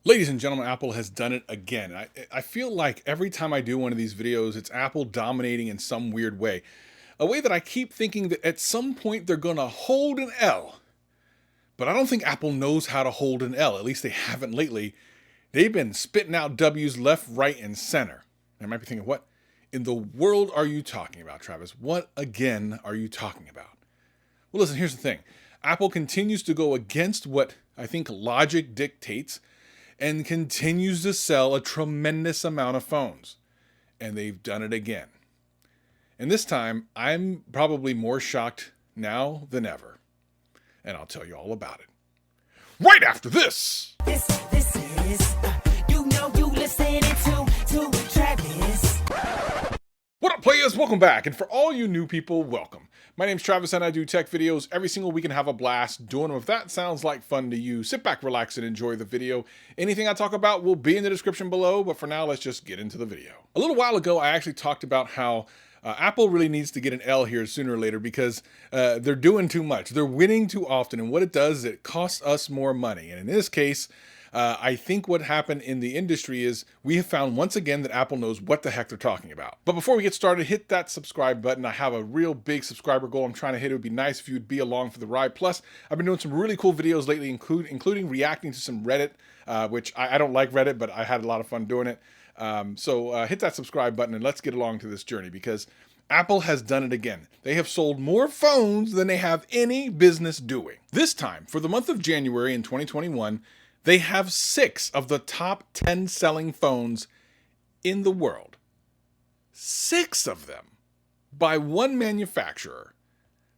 Ladies and gentlemen, Apple has done it again. I feel like every time I do one of these videos, it's Apple dominating in some weird way. A way that I keep thinking that at some point they're going to hold an L. But I don't think Apple knows how to hold an L. At least they haven't lately. They've been spitting out W's left, right, and center. I might be thinking, what in the world are you talking about, Travis? What again are you talking about? Well, listen, here's the thing. Apple continues to go against what I think logic dictates and continues to sell a tremendous amount of phones. And they've done it again. And this time, I'm probably more shocked now than ever. And I'll tell you all about it right after this. This is, you listening to Travis. What up, players? Welcome back. And for all you new people, welcome. My name's Travis and I do tech videos every single week and have a blast doing them. If that sounds like fun to you, sit back, relax, and enjoy the video. Anything I talk about will be in the description below, but for now, let's just get into the video. A little while ago, I actually talked about how Apple really needs to get an L here sooner or later because they're doing too much. They're winning too often, and what it does is it costs us more money. And in this case, I think what happened in the industry is we have found once again that Apple knows what the heck they're talking about. But before we get started, hit that subscribe button. I have a real big subscriber goal I'm trying to hit. It would be nice if you'd be along for the ride. Plus, I've been doing some really cool videos lately, including reacting to some Reddit, which I don't like Reddit, but I had a lot of fun doing it. So hit that subscribe button and let's get along to this journey because Apple has done it again. They have sold more phones than they have any business doing. This time, for the month of January in 2021, they have 6 of the top 10 selling phones in the world. 6 of them by one manufacturer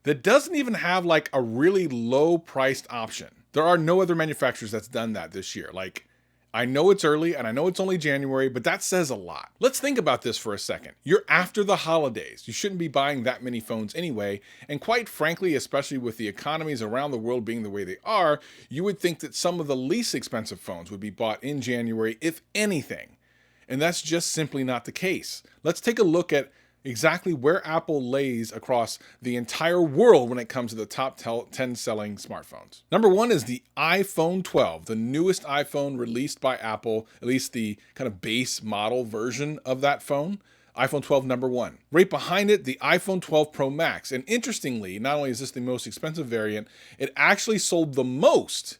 that doesn't even have like a really low priced option. There are no other manufacturers that's done that this year. Like, I know it's early and I know it's only January, but that says a lot. Let's think about this for a second. You're after the holidays. You shouldn't be buying that many phones anyway. And quite frankly, especially with the economies around the world being the way they are, you would think that some of the least expensive phones would be bought in January, if anything. And that's just simply not the case. Let's take a look at exactly where Apple lays across the entire world when it comes to the top 10 selling smartphones. Number 1 is the iPhone 12, the newest iPhone released by Apple, at least the kind of base model version of that phone. iPhone 12, number 1. Right behind it, the iPhone 12 Pro Max. And interestingly, not only is this the most expensive variant, it actually sold the most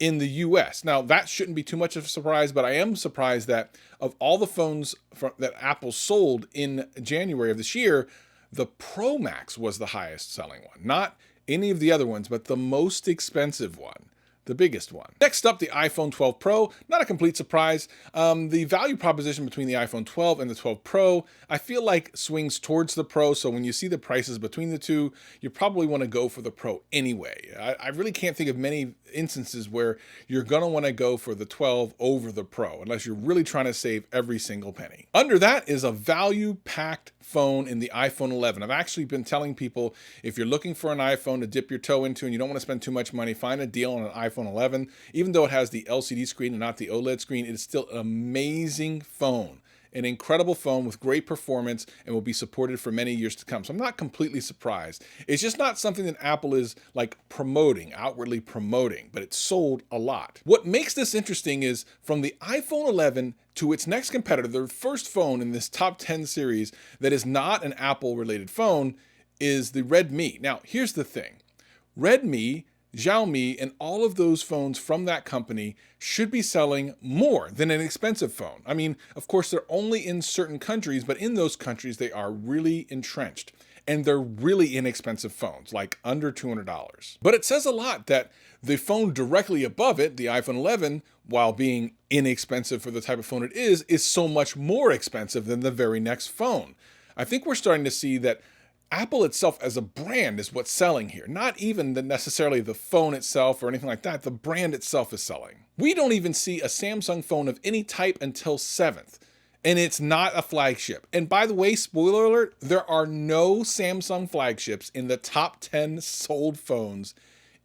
in the US. Now, that shouldn't be too much of a surprise, but I am surprised that of all the phones that Apple sold in January of this year, the Pro Max was the highest selling one. Not any of the other ones, but the most expensive one. The biggest one. Next up, the iPhone 12 Pro. Not a complete surprise. The value proposition between the iPhone 12 and the 12 Pro, I feel like swings towards the Pro. So when you see the prices between the two, you probably want to go for the Pro anyway. I really can't think of many instances where you're going to want to go for the 12 over the Pro, unless you're really trying to save every single penny. Under that is a value-packed phone in the iPhone 11. I've actually been telling people, if you're looking for an iPhone to dip your toe into and you don't want to spend too much money, find a deal on an iPhone 11. Even though it has the LCD screen and not the OLED screen, it is still an amazing phone. An incredible phone with great performance and will be supported for many years to come. So I'm not completely surprised. It's just not something that Apple is like promoting, outwardly promoting, but it's sold a lot. What makes this interesting is from the iPhone 11 to its next competitor, the first phone in this top 10 series that is not an Apple related phone is the Redmi. Now, here's the thing. Redmi, Xiaomi, and all of those phones from that company should be selling more than an expensive phone. I mean, of course, they're only in certain countries, but in those countries, they are really entrenched. And they're really inexpensive phones, like under $200. But it says a lot that the phone directly above it, the iPhone 11, while being inexpensive for the type of phone it is so much more expensive than the very next phone. I think we're starting to see that Apple itself as a brand is what's selling here. Not even necessarily the phone itself or anything like that. The brand itself is selling. We don't even see a Samsung phone of any type until 7th. And it's not a flagship. And by the way, spoiler alert, there are no Samsung flagships in the top 10 sold phones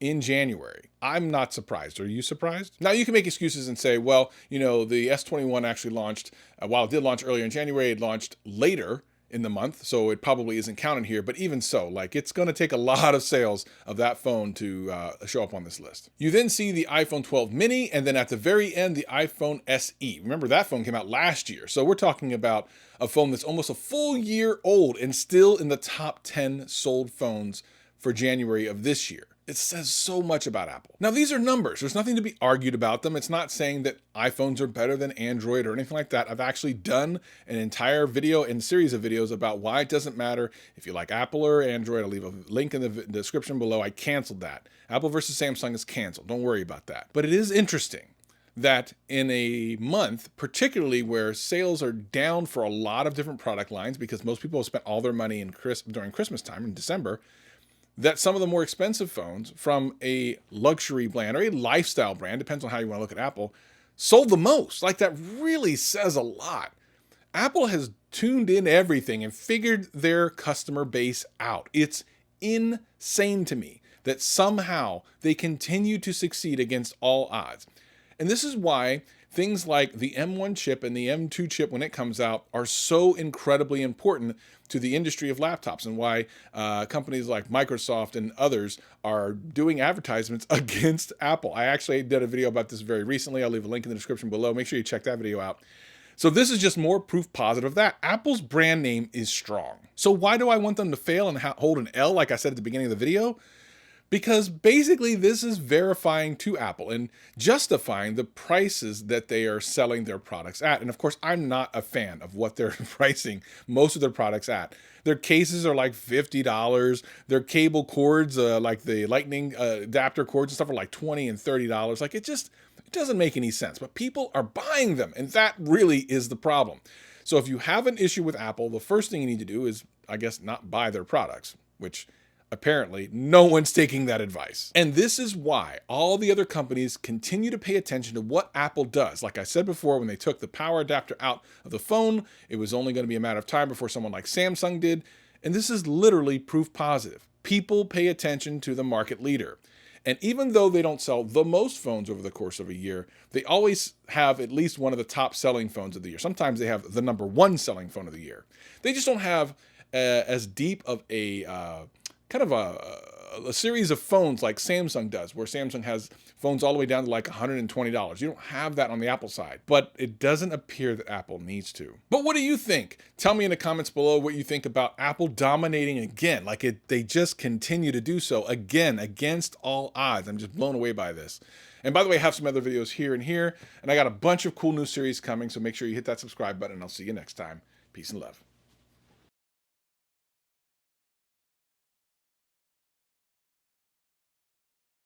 in January. I'm not surprised. Are you surprised? Now you can make excuses and say, well, you know, the S21 actually launched, while it did launch earlier in January, it launched later in the month, so it probably isn't counted here, but even so, like, it's going to take a lot of sales of that phone to show up on this list. You then see the iPhone 12 mini, and then at the very end, the iPhone SE. Remember, that phone came out last year, so we're talking about a phone that's almost a full year old and still in the top 10 sold phones for January of this year. It says so much about Apple. Now, these are numbers. There's nothing to be argued about them. It's not saying that iPhones are better than Android or anything like that. I've actually done an entire video and series of videos about why it doesn't matter if you like Apple or Android. I'll leave a link in the description below. I canceled that. Apple versus Samsung is canceled. Don't worry about that. But it is interesting that in a month, particularly where sales are down for a lot of different product lines, because most people have spent all their money during Christmas time in December, that some of the more expensive phones from a luxury brand or a lifestyle brand, depends on how you want to look at Apple, sold the most. Like, that really says a lot. Apple has tuned in everything and figured their customer base out. It's insane to me that somehow they continue to succeed against all odds. And this is why things like the M1 chip and the M2 chip, when it comes out, are so incredibly important to the industry of laptops, and why companies like Microsoft and others are doing advertisements against Apple. I actually did a video about this very recently. I'll leave a link in the description below. Make sure you check that video out. So this is just more proof positive that Apple's brand name is strong. So why do I want them to fail and hold an L, like I said at the beginning of the video? Because basically this is verifying to Apple and justifying the prices that they are selling their products at. And of course, I'm not a fan of what they're pricing most of their products at. Their cases are like $50. Their cable cords, like the lightning adapter cords and stuff, are like $20 and $30. Like, it doesn't make any sense, but people are buying them. And that really is the problem. So if you have an issue with Apple, the first thing you need to do is, I guess, not buy their products, which apparently no one's taking that advice. And this is why all the other companies continue to pay attention to what Apple does. Like I said before, when they took the power adapter out of the phone, it was only going to be a matter of time before someone like Samsung did. And this is literally proof positive. People pay attention to the market leader. And even though they don't sell the most phones over the course of a year, they always have at least one of the top selling phones of the year. Sometimes they have the #1 selling phone of the year. They just don't have as deep of a kind of a series of phones like Samsung does, where Samsung has phones all the way down to like $120. You don't have that on the Apple side, but it doesn't appear that Apple needs to. But what do you think? Tell me in the comments below what you think about Apple dominating again. Like, they just continue to do so again, against all odds. I'm just blown away by this. And by the way, I have some other videos here and here, and I got a bunch of cool new series coming, so make sure you hit that subscribe button, and I'll see you next time. Peace and love.